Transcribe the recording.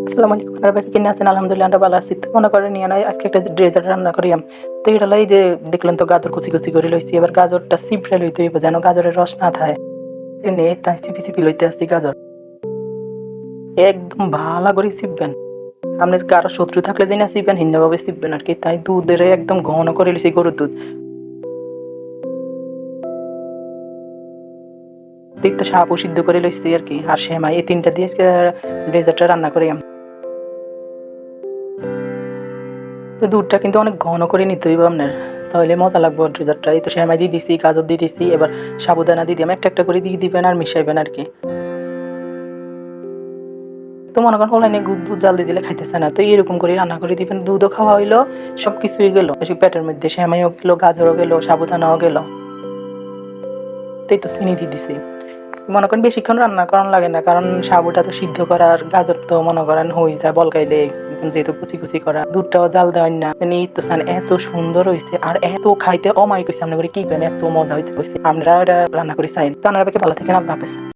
আসসালামু আলাইকুম। আপনারা বাকি কেমন আছেন? আলহামদুলিল্লাহ আমরা ভালো আছি। তো মনে করেন নিয়ে নয় আজকে একটা ডেজার্ট রান্না করিয়াম। তো এটা লাই যে দেখলেন তো গাজর কুচি, কুচি করে লইছি। এবার গাজরটা চিপড়ে লইতে হইব যেন গাজরের রস না থাকে। এনে তাই চিপি, চিপি লইতে আসছি গাজর। একদম ভালো করে চিপবেন। আপনি কারো শত্রু থাকলে যেনা চিপবেন হিন্নাভাবে চিপবেন আরকি। তাই দুধের একদম ঘন করে লইছি গরুর দুধ। এই তো সাবু সিদ্ধ করে লইছি আরকি। আর সেমাই এই ৩ টা দিয়ে আজকে ডেজার্টটা রান্না করিয়াম। তো দুধটা কিন্তু অনেক ঘন করে নিতে হইব আপনার। তাহলে মজা লাগবে ডেজার্টটা। এই তো সেমাই দিয়ে দিছি, গাজর দিয়ে দিছি। এবার সাবুদানা দিয়ে দিলাম। একটা, একটা করে দিয়ে দিবেন আর মিশাইবেন আরকি। তো মনে করেন অনলাইনে দুধ জাল দিয়ে দিলে খাইতে চায় না। তো এরকম করে রান্না করে দিবেন। দুধও খাওয়া হইলো, সবকিছুই গেল। এসে পেটের মধ্যে সেমাইও গেল, গাজরও গেল, সাবুদানাও গেল। এই তো চিনি দিয়ে দিছি। মনে করেন বেশিক্ষণ রান্না করানো লাগে না। কারণ সাবুটা তো সিদ্ধ করা আর গাজর তো মনে করেন হয়ে যায় বলকাইলে একদম যেহেতু কুচি, কুচি করা। দুধটাও জাল দেওয়ার না। এই তো চান এত সুন্দর হইছে আর এত খাইতে অমায়িক হইছে। আপনারা করে কি করেন এত মজা হইতে কইছে। আপনারা এটা রান্না করে চাইন। তো আপনারা ভালো থাকেন। আল্লাহ হাফেজ।